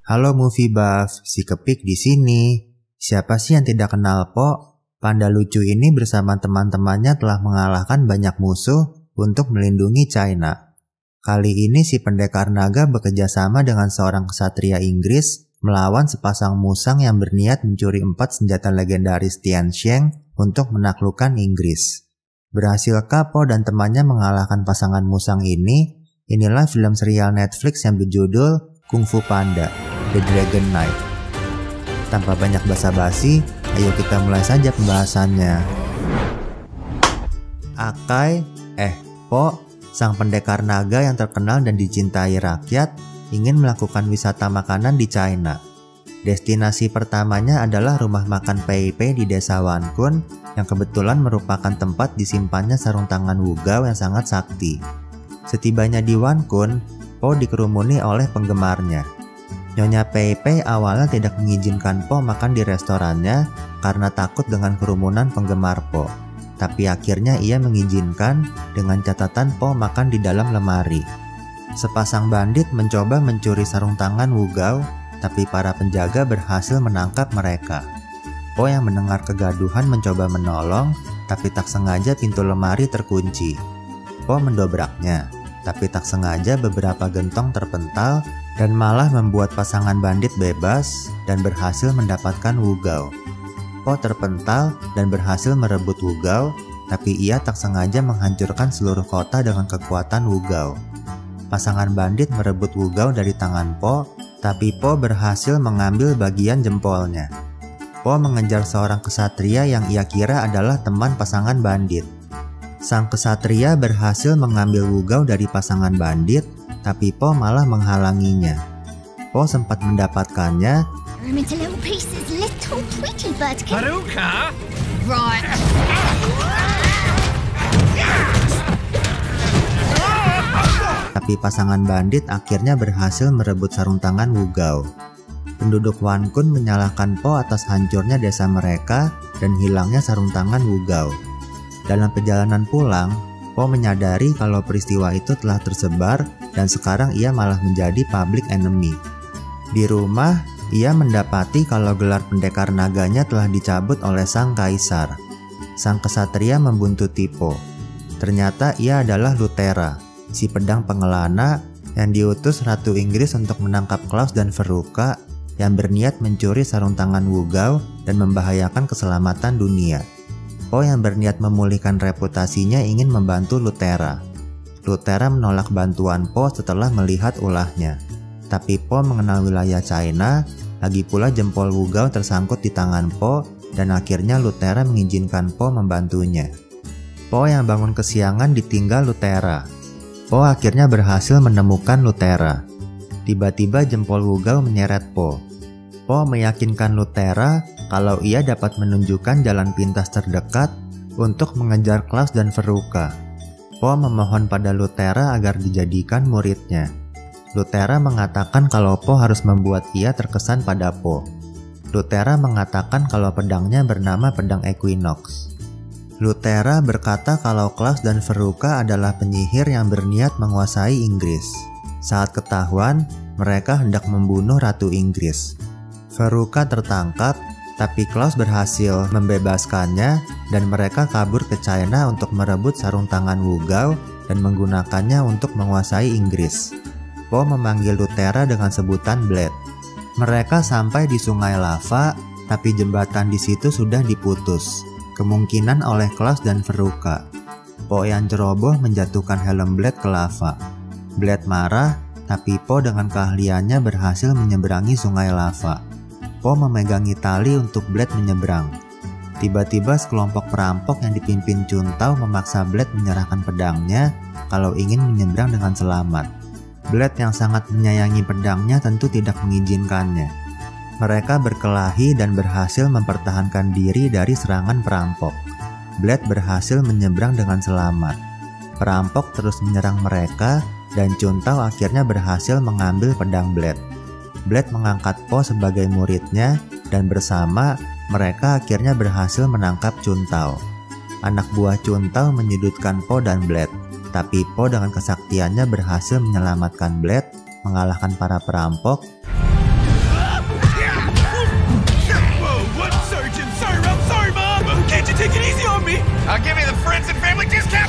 Halo Movie Buff, si Kepik di sini. Siapa sih yang tidak kenal Po? Panda lucu ini bersama teman-temannya telah mengalahkan banyak musuh untuk melindungi China. Kali ini si pendekar naga bekerja sama dengan seorang ksatria Inggris melawan sepasang musang yang berniat mencuri 4 senjata legendaris Tiansheng untuk menaklukkan Inggris. Berhasilkah Po dan temannya mengalahkan pasangan musang ini? Inilah film serial Netflix yang berjudul Kung Fu Panda, The Dragon Knight. Tanpa banyak basa-basi, ayo kita mulai saja pembahasannya. Akai, Po, sang pendekar naga yang terkenal dan dicintai rakyat, ingin melakukan wisata makanan di China. Destinasi pertamanya adalah rumah makan Pei Pei di desa Wankun, yang kebetulan merupakan tempat disimpannya sarung tangan Wugao yang sangat sakti. Setibanya di Wankun, Po dikerumuni oleh penggemarnya. Nyonya Pei Pei awalnya tidak mengizinkan Po makan di restorannya karena takut dengan kerumunan penggemar Po. Tapi akhirnya ia mengizinkan dengan catatan Po makan di dalam lemari. Sepasang bandit mencoba mencuri sarung tangan Wugao, tapi para penjaga berhasil menangkap mereka. Po yang mendengar kegaduhan mencoba menolong, tapi tak sengaja pintu lemari terkunci. Po mendobraknya, tapi tak sengaja beberapa gentong terpental dan malah membuat pasangan bandit bebas dan berhasil mendapatkan Wugao. Po terpental dan berhasil merebut Wugao, tapi ia tak sengaja menghancurkan seluruh kota dengan kekuatan Wugao. Pasangan bandit merebut Wugao dari tangan Po, tapi Po berhasil mengambil bagian jempolnya. Po mengejar seorang ksatria yang ia kira adalah teman pasangan bandit. Sang ksatria berhasil mengambil Wugao dari pasangan bandit, tapi Po malah menghalanginya. Po sempat mendapatkannya. Tapi pasangan bandit akhirnya berhasil merebut sarung tangan Wugao. Penduduk Wankun menyalahkan Po atas hancurnya desa mereka dan hilangnya sarung tangan Wugao. Dalam perjalanan pulang, Po menyadari kalau peristiwa itu telah tersebar dan sekarang ia malah menjadi public enemy. Di rumah, ia mendapati kalau gelar pendekar naganya telah dicabut oleh sang kaisar. Sang ksatria membuntuti Po. Ternyata ia adalah Lutera, si pedang pengelana yang diutus Ratu Inggris untuk menangkap Klaus dan Veruca yang berniat mencuri sarung tangan Wugao dan membahayakan keselamatan dunia. Po yang berniat memulihkan reputasinya ingin membantu Lutera. Lutera menolak bantuan Po setelah melihat ulahnya. Tapi Po mengenal wilayah China, lagi pula jempol Wugao tersangkut di tangan Po, dan akhirnya Lutera mengizinkan Po membantunya. Po yang bangun kesiangan ditinggal Lutera. Po akhirnya berhasil menemukan Lutera. Tiba-tiba jempol Wugao menyeret Po. Po meyakinkan Lutera kalau ia dapat menunjukkan jalan pintas terdekat untuk mengejar Klaus dan Veruca. Po memohon pada Lutera agar dijadikan muridnya. Lutera mengatakan kalau Po harus membuat ia terkesan pada Po. Lutera mengatakan kalau pedangnya bernama pedang Equinox. Lutera berkata kalau Klaus dan Veruca adalah penyihir yang berniat menguasai Inggris. Saat ketahuan, mereka hendak membunuh Ratu Inggris. Veruca tertangkap, tapi Klaus berhasil membebaskannya dan mereka kabur ke China untuk merebut sarung tangan Wugao dan menggunakannya untuk menguasai Inggris. Po memanggil Lutera dengan sebutan Blade. Mereka sampai di sungai lava, tapi jembatan di situ sudah diputus, kemungkinan oleh Klaus dan Veruca. Po yang ceroboh menjatuhkan helm Blade ke lava. Blade marah, tapi Po dengan keahliannya berhasil menyeberangi sungai lava. Po memegangi tali untuk Blade menyeberang. Tiba-tiba sekelompok perampok yang dipimpin Chuntao memaksa Blade menyerahkan pedangnya kalau ingin menyeberang dengan selamat. Blade yang sangat menyayangi pedangnya tentu tidak mengizinkannya. Mereka berkelahi dan berhasil mempertahankan diri dari serangan perampok. Blade berhasil menyeberang dengan selamat. Perampok terus menyerang mereka dan Chuntao akhirnya berhasil mengambil pedang Blade. Blade mengangkat Po sebagai muridnya dan bersama mereka akhirnya berhasil menangkap Chuntao. Anak buah Chuntao menyudutkan Po dan Blade, tapi Po dengan kesaktiannya berhasil menyelamatkan Blade, mengalahkan para perampok, I'll give you the friends and family discount.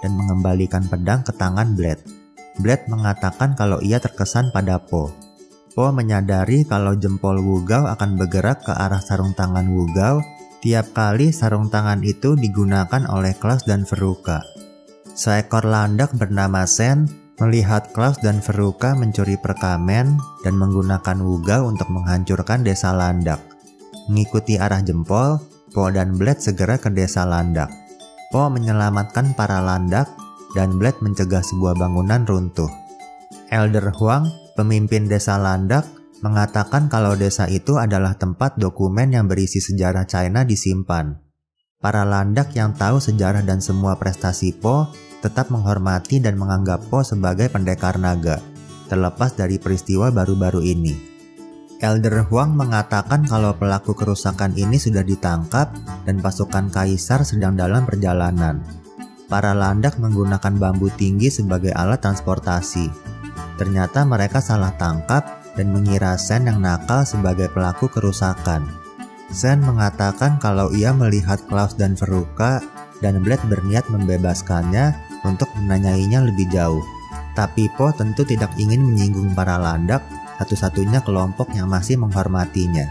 Dan mengembalikan pedang ke tangan Blade. Blade mengatakan kalau ia terkesan pada Po. Po menyadari kalau jempol Wugao akan bergerak ke arah sarung tangan Wugao tiap kali sarung tangan itu digunakan oleh Klaus dan Veruca. Seekor landak bernama Sen melihat Klaus dan Veruca mencuri perkamen dan menggunakan Wugao untuk menghancurkan desa landak. Mengikuti arah jempol, Po dan Blade segera ke desa landak. Po menyelamatkan para landak dan Blade mencegah sebuah bangunan runtuh. Elder Huang, pemimpin desa landak, mengatakan kalau desa itu adalah tempat dokumen yang berisi sejarah China disimpan. Para landak yang tahu sejarah dan semua prestasi Po tetap menghormati dan menganggap Po sebagai pendekar naga, terlepas dari peristiwa baru-baru ini. Elder Huang mengatakan kalau pelaku kerusakan ini sudah ditangkap dan pasukan kaisar sedang dalam perjalanan. Para landak menggunakan bambu tinggi sebagai alat transportasi. Ternyata mereka salah tangkap dan mengira Sen yang nakal sebagai pelaku kerusakan. Sen mengatakan kalau ia melihat Klaus dan Veruca dan Blade berniat membebaskannya untuk menanyainya lebih jauh. Tapi Po tentu tidak ingin menyinggung para landak, satu-satunya kelompok yang masih menghormatinya.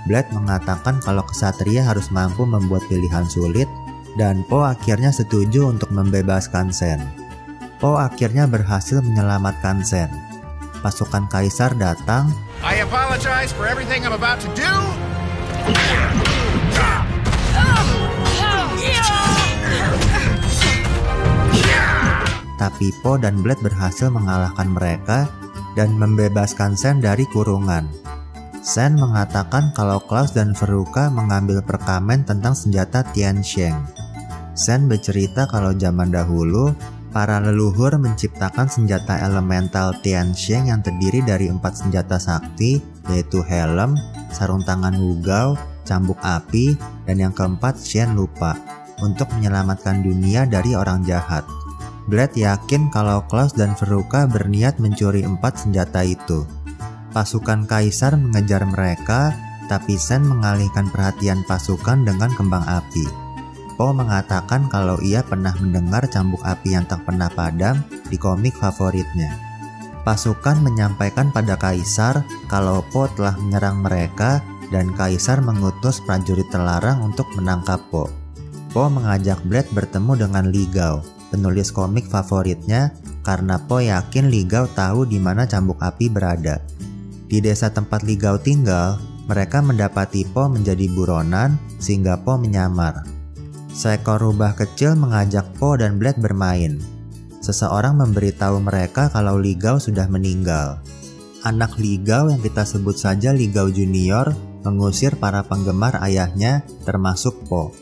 Blade mengatakan kalau kesatria harus mampu membuat pilihan sulit dan Po akhirnya setuju untuk membebaskan Sen. Po akhirnya berhasil menyelamatkan Sen. Pasukan kaisar datang. I apologize for everything I'm about to do. Tapi Po dan Blade berhasil mengalahkan mereka dan membebaskan Sen dari kurungan. Sen mengatakan kalau Klaus dan Veruca mengambil perkamen tentang senjata Tiansheng. Sen bercerita kalau zaman dahulu para leluhur menciptakan senjata elemental Tiansheng yang terdiri dari 4 senjata sakti, yaitu helm, sarung tangan Wugao, cambuk api, dan yang keempat Shen lupa, untuk menyelamatkan dunia dari orang jahat. Blade yakin kalau Klaus dan Veruca berniat mencuri 4 senjata itu. Pasukan kaisar mengejar mereka, tapi Sen mengalihkan perhatian pasukan dengan kembang api. Po mengatakan kalau ia pernah mendengar cambuk api yang tak pernah padam di komik favoritnya. Pasukan menyampaikan pada kaisar kalau Po telah menyerang mereka dan kaisar mengutus prajurit terlarang untuk menangkap Po. Po mengajak Blade bertemu dengan Li Gao, penulis komik favoritnya, karena Po yakin Li Gao tahu di mana cambuk api berada. Di desa tempat Li Gao tinggal, mereka mendapati Po menjadi buronan sehingga Po menyamar. Seekor rubah kecil mengajak Po dan Blade bermain. Seseorang memberitahu mereka kalau Li Gao sudah meninggal. Anak Li Gao yang kita sebut saja Li Gao Junior mengusir para penggemar ayahnya termasuk Po.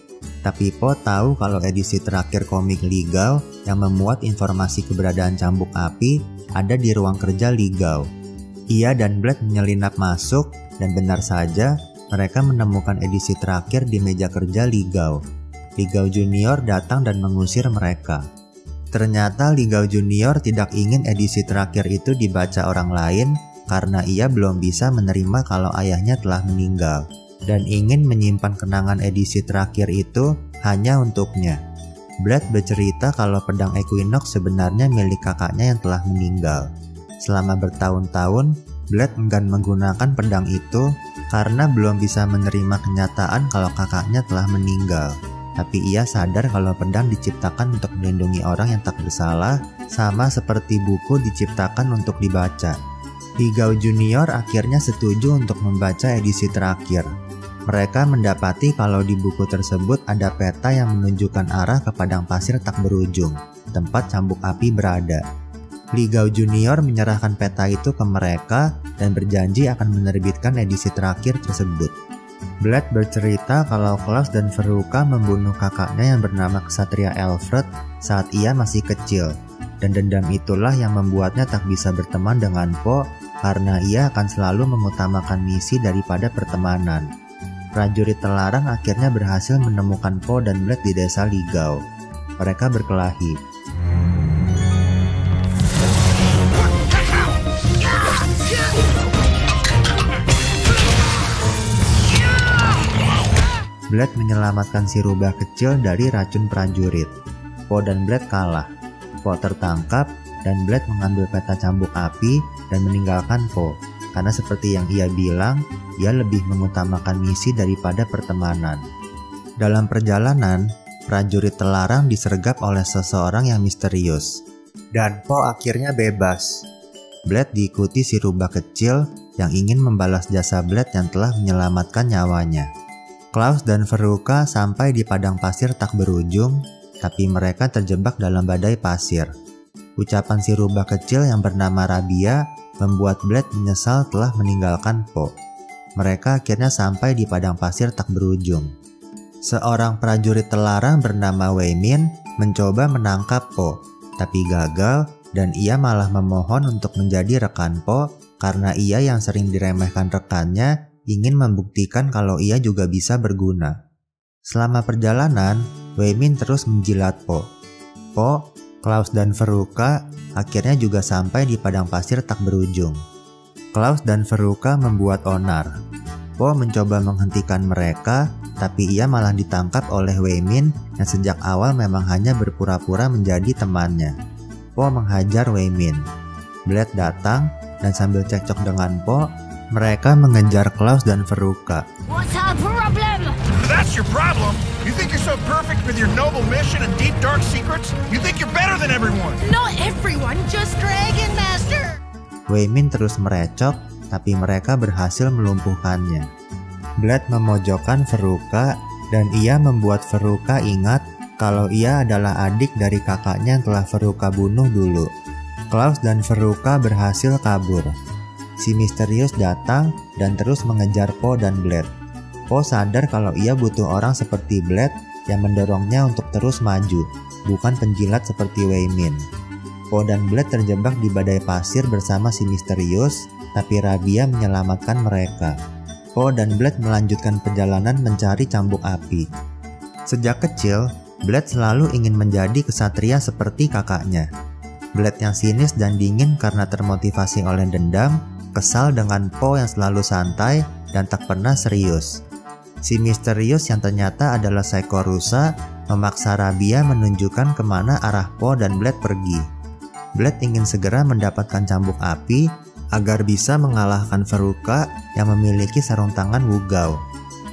Tapi Po tahu kalau edisi terakhir komik Li Gao yang memuat informasi keberadaan cambuk api ada di ruang kerja Li Gao. Ia dan Blade menyelinap masuk dan benar saja mereka menemukan edisi terakhir di meja kerja Li Gao. Li Gao Junior datang dan mengusir mereka. Ternyata Li Gao Junior tidak ingin edisi terakhir itu dibaca orang lain karena ia belum bisa menerima kalau ayahnya telah meninggal dan ingin menyimpan kenangan edisi terakhir itu hanya untuknya. Blade bercerita kalau pedang Equinox sebenarnya milik kakaknya yang telah meninggal. Selama bertahun-tahun, Blade enggan menggunakan pedang itu karena belum bisa menerima kenyataan kalau kakaknya telah meninggal. Tapi ia sadar kalau pedang diciptakan untuk melindungi orang yang tak bersalah, sama seperti buku diciptakan untuk dibaca. Li Gao Junior akhirnya setuju untuk membaca edisi terakhir. Mereka mendapati kalau di buku tersebut ada peta yang menunjukkan arah ke padang pasir tak berujung, tempat cambuk api berada. Li Gao Junior menyerahkan peta itu ke mereka dan berjanji akan menerbitkan edisi terakhir tersebut. Blade bercerita kalau Klaus dan Veruca membunuh kakaknya yang bernama Ksatria Alfred saat ia masih kecil, dan dendam itulah yang membuatnya tak bisa berteman dengan Po karena ia akan selalu mengutamakan misi daripada pertemanan. Prajurit terlarang akhirnya berhasil menemukan Po dan Blade di desa Li Gao. Mereka berkelahi. Blade menyelamatkan si rubah kecil dari racun prajurit. Po dan Blade kalah. Po tertangkap dan Blade mengambil peta cambuk api dan meninggalkan Po. Karena seperti yang ia bilang, ia lebih mengutamakan misi daripada pertemanan. Dalam perjalanan, prajurit terlarang disergap oleh seseorang yang misterius. Dan Po akhirnya bebas. Blade diikuti si rubah kecil yang ingin membalas jasa Blade yang telah menyelamatkan nyawanya. Klaus dan Veruca sampai di padang pasir tak berujung, tapi mereka terjebak dalam badai pasir. Ucapan si rubah kecil yang bernama Rabia membuat Blade menyesal telah meninggalkan Po. Mereka akhirnya sampai di padang pasir tak berujung. Seorang prajurit terlarang bernama Wei Min mencoba menangkap Po, tapi gagal dan ia malah memohon untuk menjadi rekan Po karena ia yang sering diremehkan rekannya ingin membuktikan kalau ia juga bisa berguna. Selama perjalanan, Wei Min terus menjilat Po. Po, Klaus dan Veruca akhirnya juga sampai di padang pasir tak berujung. Klaus dan Veruca membuat onar. Po mencoba menghentikan mereka, tapi ia malah ditangkap oleh Wei Min yang sejak awal memang hanya berpura-pura menjadi temannya. Po menghajar Wei Min. Blade datang dan sambil cekcok dengan Po, mereka mengejar Klaus dan Veruca. What's our problem? That's your problem. You think you're so perfect with your noble mission and deep dark secrets? You think you're better than everyone? Not everyone, just Dragon Master. Wei Min terus merecok, tapi mereka berhasil melumpuhkannya. Blade memojokkan Veruca dan ia membuat Veruca ingat kalau ia adalah adik dari kakaknya yang telah Veruca bunuh dulu. Klaus dan Veruca berhasil kabur. Si misterius datang dan terus mengejar Po dan Blade. Po sadar kalau ia butuh orang seperti Blade yang mendorongnya untuk terus maju, bukan penjilat seperti Wei Min. Po dan Blade terjebak di badai pasir bersama si misterius, tapi Rabia menyelamatkan mereka. Po dan Blade melanjutkan perjalanan mencari cambuk api. Sejak kecil, Blade selalu ingin menjadi kesatria seperti kakaknya. Blade yang sinis dan dingin karena termotivasi oleh dendam, kesal dengan Po yang selalu santai dan tak pernah serius. Si misterius yang ternyata adalah seekor rusa memaksa Rabia menunjukkan kemana arah Po dan Blade pergi. Blade ingin segera mendapatkan cambuk api agar bisa mengalahkan Veruca yang memiliki sarung tangan Wugao.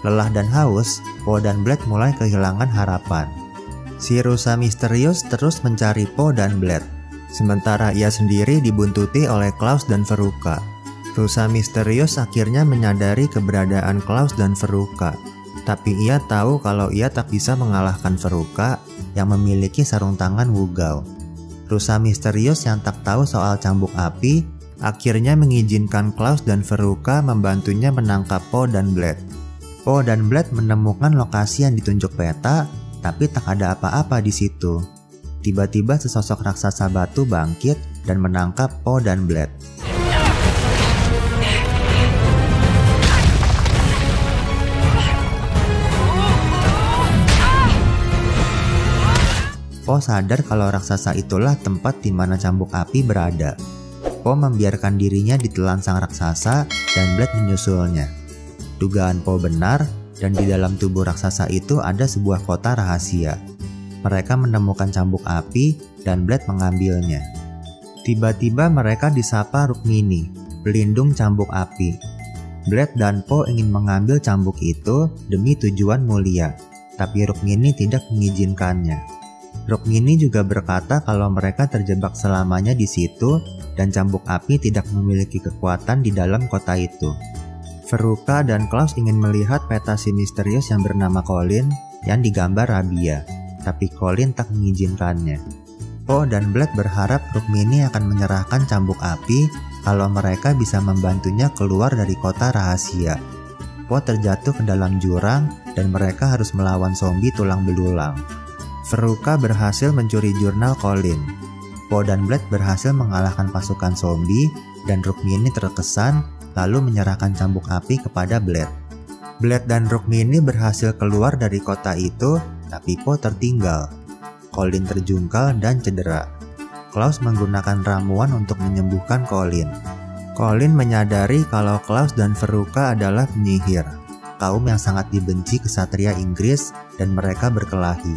Lelah dan haus, Po dan Blade mulai kehilangan harapan. Si rusa misterius terus mencari Po dan Blade, sementara ia sendiri dibuntuti oleh Klaus dan Veruca. Rusa misterius akhirnya menyadari keberadaan Klaus dan Veruca, tapi ia tahu kalau ia tak bisa mengalahkan Veruca yang memiliki sarung tangan Wugao. Rusa misterius yang tak tahu soal cambuk api akhirnya mengizinkan Klaus dan Veruca membantunya menangkap Po dan Blade. Po dan Blade menemukan lokasi yang ditunjuk peta, tapi tak ada apa-apa di situ. Tiba-tiba sesosok raksasa batu bangkit dan menangkap Po dan Blade. Po sadar kalau raksasa itulah tempat di mana cambuk api berada. Po membiarkan dirinya ditelan sang raksasa dan Blade menyusulnya. Dugaan Po benar dan di dalam tubuh raksasa itu ada sebuah kota rahasia. Mereka menemukan cambuk api dan Blade mengambilnya. Tiba-tiba mereka disapa Rukmini, pelindung cambuk api. Blade dan Po ingin mengambil cambuk itu demi tujuan mulia, tapi Rukmini tidak mengizinkannya. Rukmini juga berkata kalau mereka terjebak selamanya di situ dan cambuk api tidak memiliki kekuatan di dalam kota itu. Veruca dan Klaus ingin melihat peta si misterius yang bernama Colin yang digambar Rabia, tapi Colin tak mengizinkannya. Po dan Blade berharap Rukmini akan menyerahkan cambuk api kalau mereka bisa membantunya keluar dari kota rahasia. Po terjatuh ke dalam jurang dan mereka harus melawan zombie tulang belulang. Veruca berhasil mencuri jurnal Colin. Po dan Blade berhasil mengalahkan pasukan zombie dan Rukmini terkesan lalu menyerahkan cambuk api kepada Blade. Blade dan Rukmini berhasil keluar dari kota itu, tapi Po tertinggal. Colin terjungkal dan cedera. Klaus menggunakan ramuan untuk menyembuhkan Colin. Colin menyadari kalau Klaus dan Veruca adalah penyihir. kaum yang sangat dibenci kesatria Inggris dan mereka berkelahi.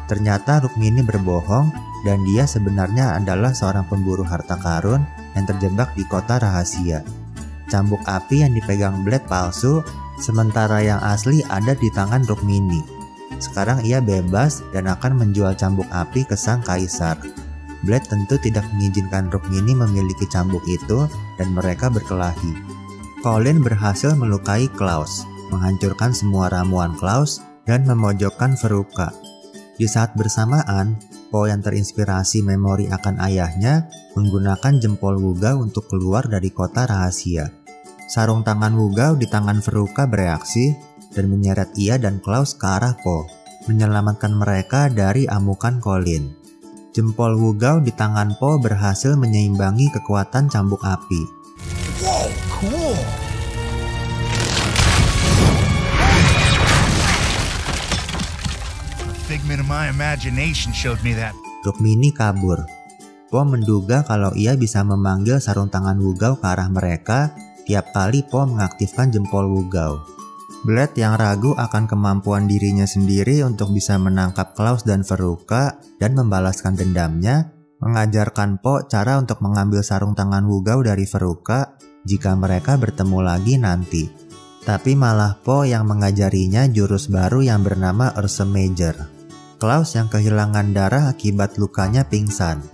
Ternyata Rukmini berbohong dan dia sebenarnya adalah seorang pemburu harta karun yang terjebak di kota rahasia. Cambuk api yang dipegang Blade palsu, sementara yang asli ada di tangan Rukmini. Sekarang ia bebas dan akan menjual cambuk api ke sang kaisar. Blade tentu tidak mengizinkan Rukmini memiliki cambuk itu dan mereka berkelahi. Colin berhasil melukai Klaus, menghancurkan semua ramuan Klaus, dan memojokkan Veruca. Di saat bersamaan, Po yang terinspirasi memori akan ayahnya menggunakan jempol Wugao untuk keluar dari kota rahasia. Sarung tangan Wugao di tangan Veruca bereaksi dan menyeret ia dan Klaus ke arah Po, menyelamatkan mereka dari amukan Colin. Jempol Wugao di tangan Po berhasil menyeimbangi kekuatan cambuk api. Whoa, cool! A figment of my imagination showed me that. Rukmini kabur. Po menduga kalau ia bisa memanggil sarung tangan Wugao ke arah mereka tiap kali Po mengaktifkan jempol Wugao. Blade yang ragu akan kemampuan dirinya sendiri untuk bisa menangkap Klaus dan Veruca dan membalaskan dendamnya, mengajarkan Po cara untuk mengambil sarung tangan Wugao dari Veruca jika mereka bertemu lagi nanti. Tapi malah Po yang mengajarinya jurus baru yang bernama Ursa Major. Klaus yang kehilangan darah akibat lukanya pingsan.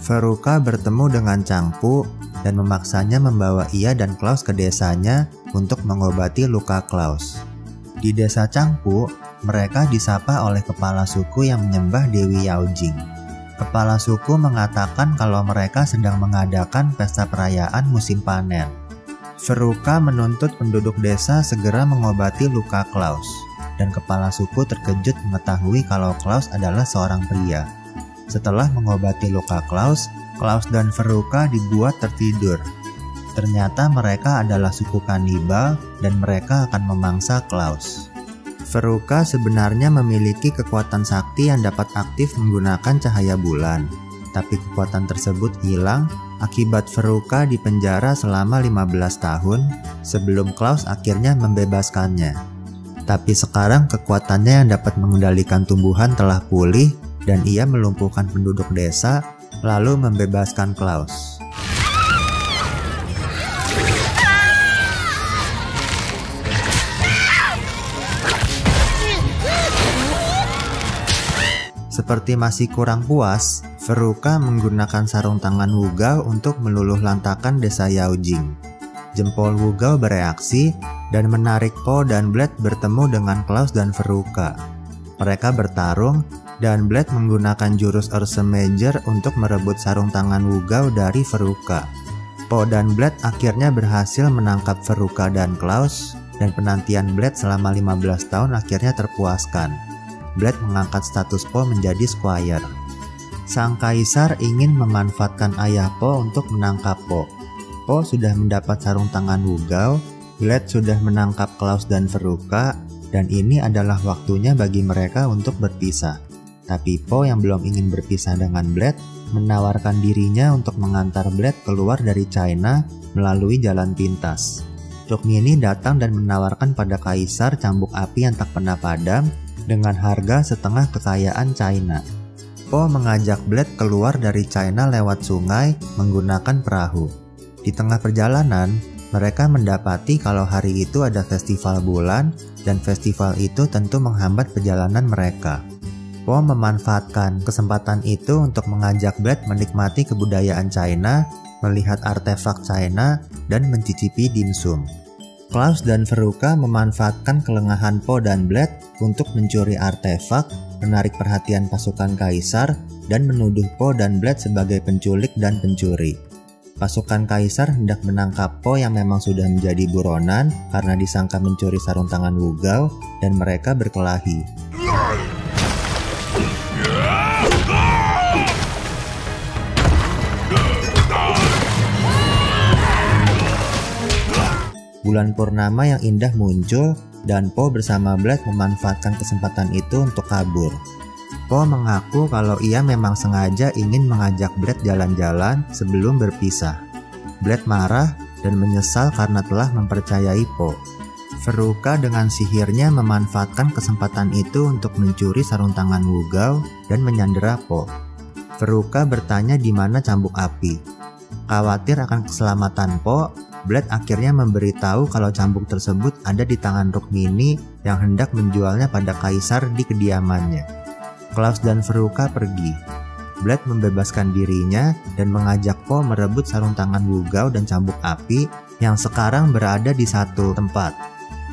Veruca bertemu dengan Changpu dan memaksanya membawa ia dan Klaus ke desanya untuk mengobati luka Klaus. Di desa Changpu, mereka disapa oleh kepala suku yang menyembah Dewi Yaojing. Kepala suku mengatakan kalau mereka sedang mengadakan pesta perayaan musim panen. Veruca menuntut penduduk desa segera mengobati luka Klaus, dan kepala suku terkejut mengetahui kalau Klaus adalah seorang pria. Setelah mengobati luka Klaus, Klaus dan Veruca dibuat tertidur. Ternyata mereka adalah suku kanibal dan mereka akan memangsa Klaus. Veruca sebenarnya memiliki kekuatan sakti yang dapat aktif menggunakan cahaya bulan. Tapi kekuatan tersebut hilang akibat Veruca dipenjara selama 15 tahun sebelum Klaus akhirnya membebaskannya. Tapi sekarang kekuatannya yang dapat mengendalikan tumbuhan telah pulih dan ia melumpuhkan penduduk desa lalu membebaskan Klaus. Seperti masih kurang puas, Veruca menggunakan sarung tangan Wugao untuk meluluh lantakan desa Yaojing. Jempol Wugao bereaksi dan menarik Po dan Blade bertemu dengan Klaus dan Veruca. Mereka bertarung dan Blade menggunakan jurus Ursa Major untuk merebut sarung tangan Wugao dari Veruca. Po dan Blade akhirnya berhasil menangkap Veruca dan Klaus dan penantian Blade selama 15 tahun akhirnya terpuaskan. Blade mengangkat status Po menjadi squire. Sang kaisar ingin memanfaatkan ayah Po untuk menangkap Po. Po sudah mendapat sarung tangan Wugao, Blade sudah menangkap Klaus dan Veruca, dan ini adalah waktunya bagi mereka untuk berpisah. Tapi Po yang belum ingin berpisah dengan Blade menawarkan dirinya untuk mengantar Blade keluar dari China melalui jalan pintas. Rukmini datang dan menawarkan pada kaisar cambuk api yang tak pernah padam dengan harga setengah kekayaan China. Po mengajak Blade keluar dari China lewat sungai menggunakan perahu. Di tengah perjalanan, mereka mendapati kalau hari itu ada festival bulan dan festival itu tentu menghambat perjalanan mereka. Po memanfaatkan kesempatan itu untuk mengajak Blade menikmati kebudayaan China, melihat artefak China, dan mencicipi dimsum. Klaus dan Veruca memanfaatkan kelengahan Po dan Blade untuk mencuri artefak, menarik perhatian pasukan kaisar, dan menuduh Po dan Blade sebagai penculik dan pencuri. Pasukan kaisar hendak menangkap Po yang memang sudah menjadi buronan karena disangka mencuri sarung tangan Wugao, dan mereka berkelahi. Bulan purnama yang indah muncul dan Po bersama Blade memanfaatkan kesempatan itu untuk kabur. Po mengaku kalau ia memang sengaja ingin mengajak Blade jalan-jalan sebelum berpisah. Blade marah dan menyesal karena telah mempercayai Po. Veruca dengan sihirnya memanfaatkan kesempatan itu untuk mencuri sarung tangan Wugao dan menyandera Po. Veruca bertanya di mana cambuk api. Khawatir akan keselamatan Po, Blade akhirnya memberitahu kalau cambuk tersebut ada di tangan Rukmini yang hendak menjualnya pada kaisar di kediamannya. Klaus dan Veruca pergi. Blade membebaskan dirinya dan mengajak Po merebut sarung tangan Wugao dan cambuk api yang sekarang berada di satu tempat.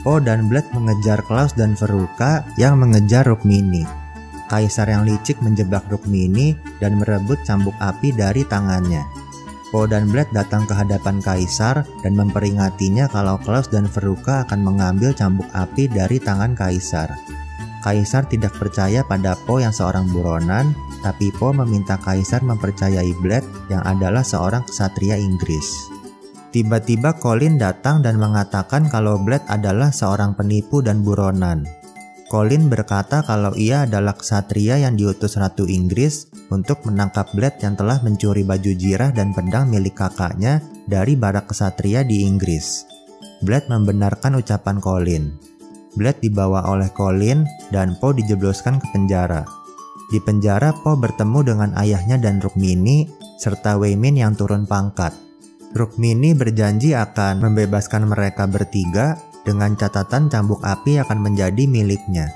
Po dan Blade mengejar Klaus dan Veruca yang mengejar Rukmini. Kaisar yang licik menjebak Rukmini dan merebut cambuk api dari tangannya. Po dan Blade datang ke hadapan Kaisar dan memperingatinya kalau Klaus dan Veruca akan mengambil cambuk api dari tangan Kaisar. Kaisar tidak percaya pada Po yang seorang buronan, tapi Po meminta Kaisar mempercayai Blade yang adalah seorang ksatria Inggris. Tiba-tiba Colin datang dan mengatakan kalau Blade adalah seorang penipu dan buronan. Colin berkata kalau ia adalah ksatria yang diutus Ratu Inggris untuk menangkap Blade yang telah mencuri baju jirah dan pedang milik kakaknya dari barak ksatria di Inggris. Blade membenarkan ucapan Colin. Blade dibawa oleh Colin dan Po dijebloskan ke penjara. Di penjara Po bertemu dengan ayahnya dan Rukmini serta Wei Min yang turun pangkat. Rukmini berjanji akan membebaskan mereka bertiga dengan catatan cambuk api akan menjadi miliknya.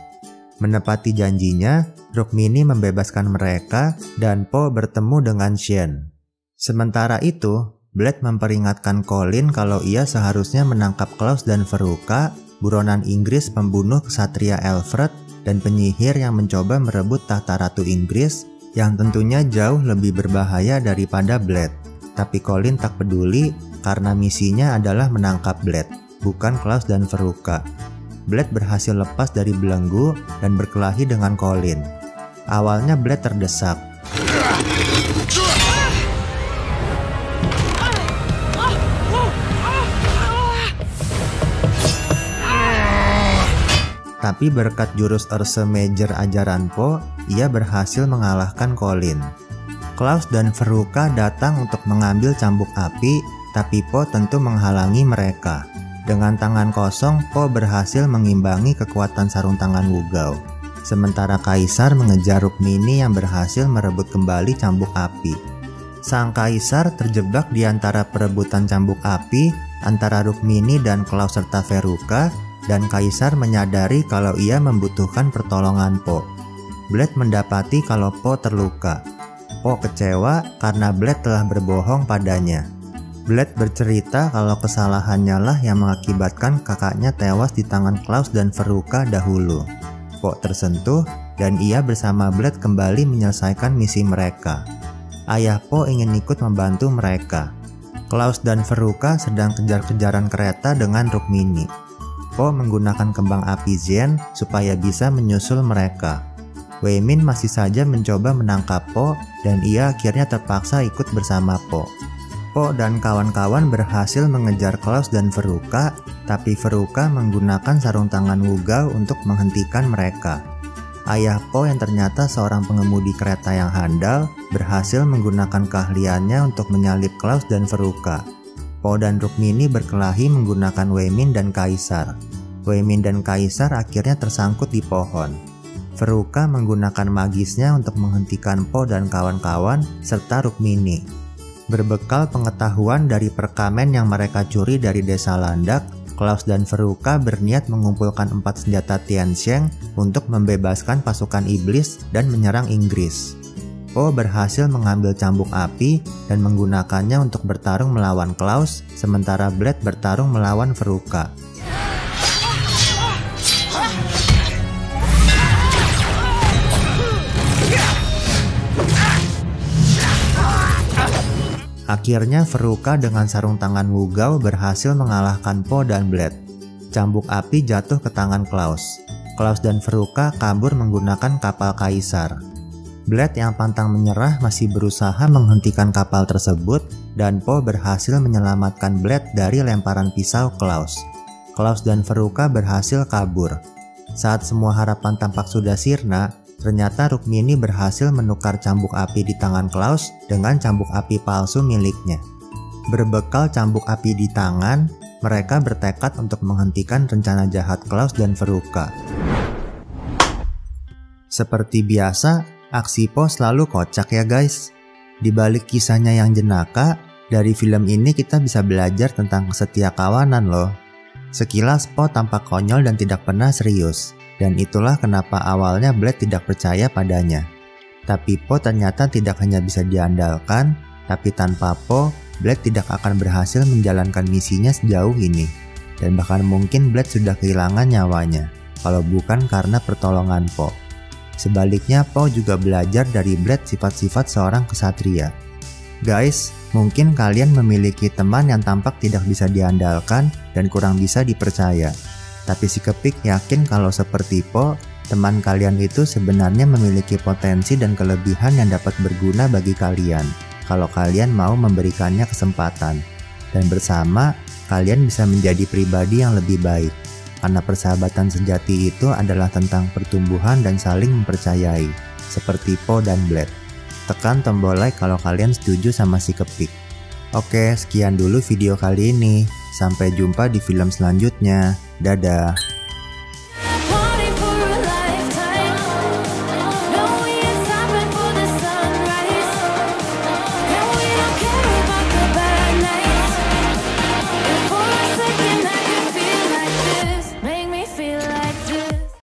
Menepati janjinya, Rukmini membebaskan mereka dan Po bertemu dengan Shen. Sementara itu, Blade memperingatkan Colin kalau ia seharusnya menangkap Klaus dan Veruca, buronan Inggris pembunuh ksatria Alfred dan penyihir yang mencoba merebut tahta Ratu Inggris yang tentunya jauh lebih berbahaya daripada Blade. Tapi Colin tak peduli karena misinya adalah menangkap Blade, bukan Klaus dan Veruca. Blade berhasil lepas dari belenggu dan berkelahi dengan Colin. Awalnya Blade terdesak. Tapi berkat jurus Ursa Major ajaran Po, ia berhasil mengalahkan Colin. Klaus dan Veruca datang untuk mengambil cambuk api, tapi Po tentu menghalangi mereka. Dengan tangan kosong, Po berhasil mengimbangi kekuatan sarung tangan Wugao. Sementara Kaisar mengejar Rukmini yang berhasil merebut kembali cambuk api. Sang Kaisar terjebak di antara perebutan cambuk api antara Rukmini dan Klaus serta Veruca, dan Kaisar menyadari kalau ia membutuhkan pertolongan Po. Blade mendapati kalau Po terluka. Po kecewa karena Blade telah berbohong padanya. Blade bercerita kalau kesalahannya lah yang mengakibatkan kakaknya tewas di tangan Klaus dan Veruca dahulu. Po tersentuh dan ia bersama Blade kembali menyelesaikan misi mereka. Ayah Po ingin ikut membantu mereka. Klaus dan Veruca sedang kejar-kejaran kereta dengan Rukmini. Po menggunakan kembang api Zen supaya bisa menyusul mereka. Wei Min masih saja mencoba menangkap Po dan ia akhirnya terpaksa ikut bersama Po. Po dan kawan-kawan berhasil mengejar Klaus dan Veruca, tapi Veruca menggunakan sarung tangan Wugao untuk menghentikan mereka. Ayah Po yang ternyata seorang pengemudi kereta yang handal berhasil menggunakan keahliannya untuk menyalip Klaus dan Veruca. Po dan Rukmini berkelahi menggunakan Wei Min dan Kaisar. Wei Min dan Kaisar akhirnya tersangkut di pohon. Veruca menggunakan magisnya untuk menghentikan Po dan kawan-kawan serta Rukmini. Berbekal pengetahuan dari perkamen yang mereka curi dari desa Landak, Klaus dan Veruca berniat mengumpulkan 4 senjata Tiansheng untuk membebaskan pasukan iblis dan menyerang Inggris. Po berhasil mengambil cambuk api dan menggunakannya untuk bertarung melawan Klaus, sementara Blade bertarung melawan Veruca. Akhirnya Veruca dengan sarung tangan Wugao berhasil mengalahkan Po dan Blade. Cambuk api jatuh ke tangan Klaus. Klaus dan Veruca kabur menggunakan kapal Kaisar. Blade yang pantang menyerah masih berusaha menghentikan kapal tersebut dan Po berhasil menyelamatkan Blade dari lemparan pisau Klaus. Klaus dan Veruca berhasil kabur. Saat semua harapan tampak sudah sirna, ternyata Rukmini berhasil menukar cambuk api di tangan Klaus dengan cambuk api palsu miliknya. Berbekal cambuk api di tangan, Mereka bertekad untuk menghentikan rencana jahat Klaus dan Veruca. Seperti biasa, aksi Po selalu kocak ya guys. Di balik kisahnya yang jenaka, dari film ini kita bisa belajar tentang kesetiakawanan loh. Sekilas Po tampak konyol dan tidak pernah serius, dan itulah kenapa awalnya Blade tidak percaya padanya. Tapi Po ternyata tidak hanya bisa diandalkan, tapi tanpa Po, Blade tidak akan berhasil menjalankan misinya sejauh ini. Dan bahkan mungkin Blade sudah kehilangan nyawanya, kalau bukan karena pertolongan Po. Sebaliknya Po juga belajar dari Blade sifat-sifat seorang kesatria. Guys, mungkin kalian memiliki teman yang tampak tidak bisa diandalkan dan kurang bisa dipercaya. Tapi si Kepik yakin kalau seperti Po, teman kalian itu sebenarnya memiliki potensi dan kelebihan yang dapat berguna bagi kalian kalau kalian mau memberikannya kesempatan. Dan bersama, kalian bisa menjadi pribadi yang lebih baik. Karena persahabatan sejati itu adalah tentang pertumbuhan dan saling mempercayai, seperti Po dan Blade. Tekan tombol like kalau kalian setuju sama si Kepik. Oke, sekian dulu video kali ini. Sampai jumpa di film selanjutnya. Dadah.